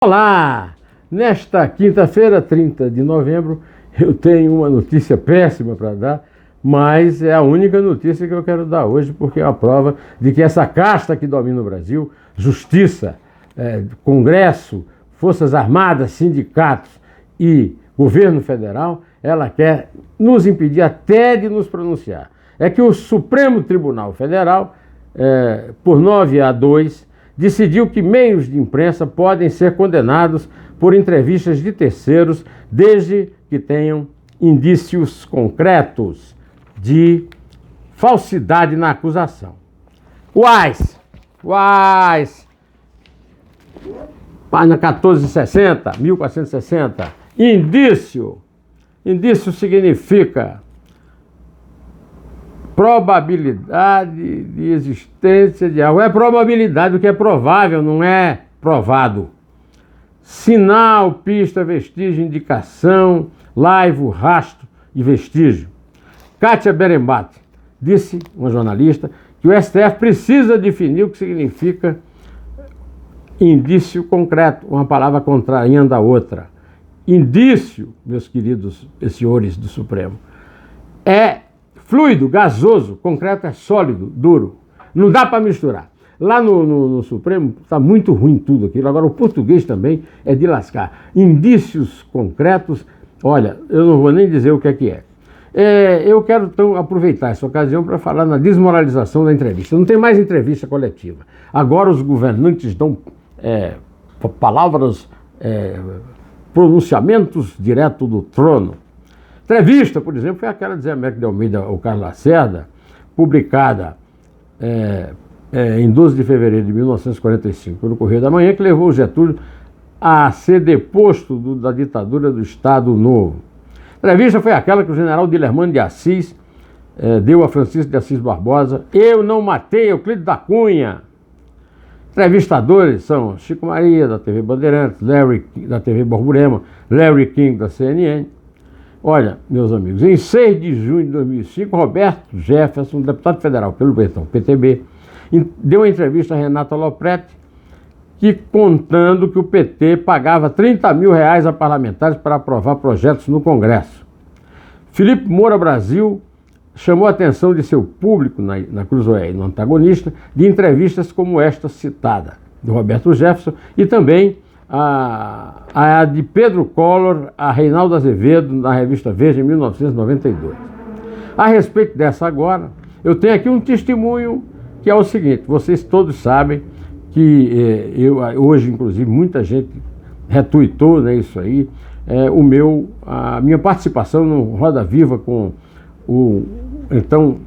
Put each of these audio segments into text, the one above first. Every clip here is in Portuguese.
Olá! Nesta quinta-feira, 30 de novembro, eu tenho uma notícia péssima para dar, mas é a única notícia que eu quero dar hoje, porque é a prova de que essa casta que domina o Brasil, justiça, Congresso, Forças Armadas, sindicatos e governo federal, ela quer nos impedir até de nos pronunciar. É que o Supremo Tribunal Federal, por 9-2, decidiu que meios de imprensa podem ser condenados por entrevistas de terceiros, desde que tenham indícios concretos de falsidade na acusação. Uais! Página 1460. Indício significa probabilidade de existência de algo. É probabilidade, o que é provável, não é provado. Sinal, pista, vestígio, indicação, laivo, rastro e vestígio. Kátia Berembate disse, uma jornalista, que o STF precisa definir o que significa indício concreto, uma palavra contrariando a outra. Indício, meus queridos senhores do Supremo, é fluido, gasoso, concreto é sólido, duro. Não dá para misturar. Lá no Supremo está muito ruim tudo aquilo. Agora o português também é de lascar. Indícios concretos, olha, eu não vou nem dizer o que é. Eu quero então aproveitar essa ocasião para falar na desmoralização da entrevista. Não tem mais entrevista coletiva. Agora os governantes dão palavras, pronunciamentos direto do trono. Entrevista, por exemplo, foi aquela de Zé Américo de Almeida ao Carlos Lacerda, publicada em 12 de fevereiro de 1945, no Correio da Manhã, que levou o Getúlio a ser deposto da ditadura do Estado Novo. Entrevista foi aquela que o general Dilermano de Assis deu a Francisco de Assis Barbosa. Eu não matei Euclides da Cunha. Entrevistadores são Chico Maria, da TV Bandeirantes, Larry, da TV Borborema, Larry King, da CNN. Olha, meus amigos, em 6 de junho de 2005, Roberto Jefferson, deputado federal pelo PTB, deu uma entrevista a Renata Lopretti, contando que o PT pagava R$30 mil a parlamentares para aprovar projetos no Congresso. Felipe Moura Brasil chamou a atenção de seu público, na Cruzoé e no Antagonista, de entrevistas como esta citada, do Roberto Jefferson, e também a de Pedro Collor a Reinaldo Azevedo, na revista Veja, em 1992. A respeito dessa agora, eu tenho aqui um testemunho que é o seguinte: vocês todos sabem que hoje, inclusive, muita gente retuitou, né, isso aí, a minha participação no Roda Viva com o então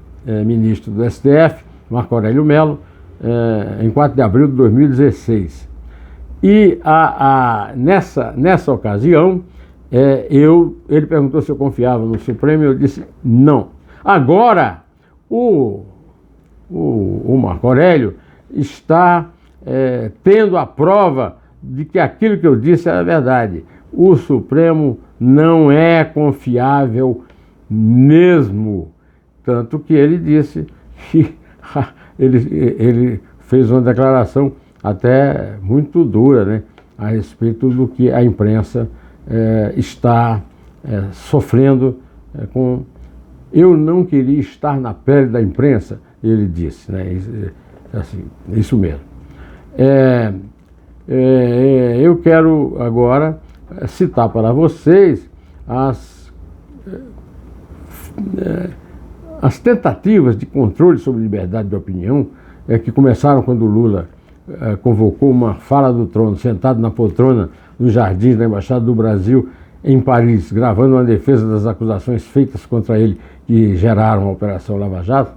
ministro do STF, Marco Aurélio Mello, em 4 de abril de 2016. E nessa ocasião, ele perguntou se eu confiava no Supremo e eu disse não. Agora, o Marco Aurélio está tendo a prova de que aquilo que eu disse era verdade. O Supremo não é confiável mesmo. Tanto que ele disse que ele fez uma declaração até muito dura, né, a respeito do que a imprensa está sofrendo com... Eu não queria estar na pele da imprensa, ele disse, né, assim, isso mesmo. Eu quero agora citar para vocês as tentativas de controle sobre liberdade de opinião que começaram quando o Lula convocou uma fala do trono, sentado na poltrona nos jardins da Embaixada do Brasil em Paris, gravando uma defesa das acusações feitas contra ele que geraram a Operação Lava Jato,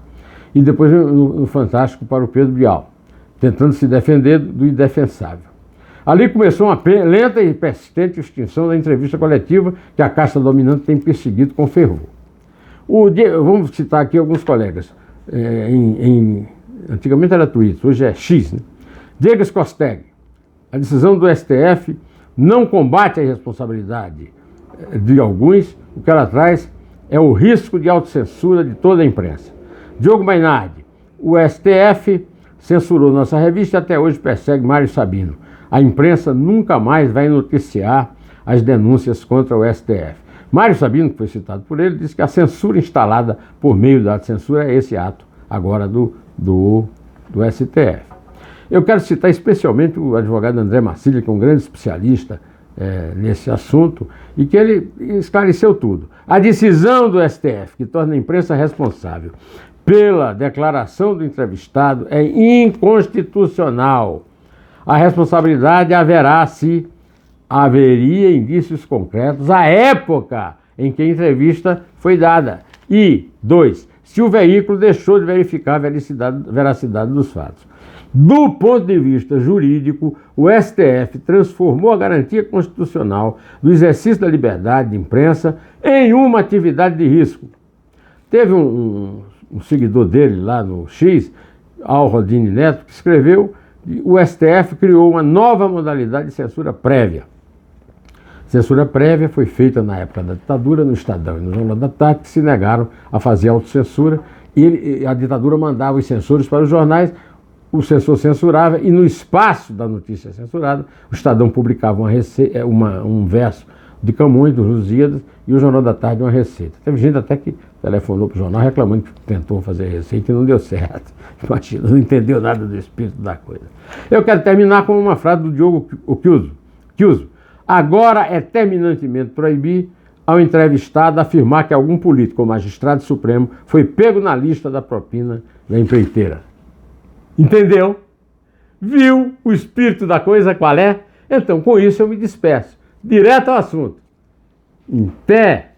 e depois no Fantástico para o Pedro Bial, tentando se defender do indefensável. Ali começou uma lenta e persistente extinção da entrevista coletiva que a casta dominante tem perseguido com fervor. Vamos citar aqui alguns colegas. Antigamente era Twitter, hoje é X, né? Diego Costeg, a decisão do STF não combate a irresponsabilidade de alguns, o que ela traz é o risco de autocensura de toda a imprensa. Diogo Mainardi, o STF censurou nossa revista e até hoje persegue Mário Sabino. A imprensa nunca mais vai noticiar as denúncias contra o STF. Mário Sabino, que foi citado por ele, disse que a censura instalada por meio do ato de censura é esse ato agora do STF. Eu quero citar especialmente o advogado André Marcília, que é um grande especialista nesse assunto, e que ele esclareceu tudo. A decisão do STF, que torna a imprensa responsável pela declaração do entrevistado, é inconstitucional. A responsabilidade haverá se haveria indícios concretos à época em que a entrevista foi dada. E, 2, se o veículo deixou de verificar a veracidade dos fatos. Do ponto de vista jurídico, o STF transformou a garantia constitucional do exercício da liberdade de imprensa em uma atividade de risco. Teve um seguidor dele lá no X, Al Rodine Neto, que escreveu que o STF criou uma nova modalidade de censura prévia. Censura prévia foi feita na época da ditadura no Estadão e no Jornal da Tarde, que se negaram a fazer autocensura, e a ditadura mandava os censores para os jornais, o censor censurava, e no espaço da notícia censurada, o Estadão publicava um verso de Camões, dos Lusíadas, e o Jornal da Tarde uma receita. Teve gente até que telefonou para o jornal reclamando que tentou fazer receita e não deu certo. Imagina, não entendeu nada do espírito da coisa. Eu quero terminar com uma frase do Diogo Chiuso. Agora é terminantemente proibir ao entrevistado afirmar que algum político ou magistrado supremo foi pego na lista da propina da empreiteira. Entendeu? Viu o espírito da coisa qual é? Então, com isso eu me despeço. Direto ao assunto. Em pé.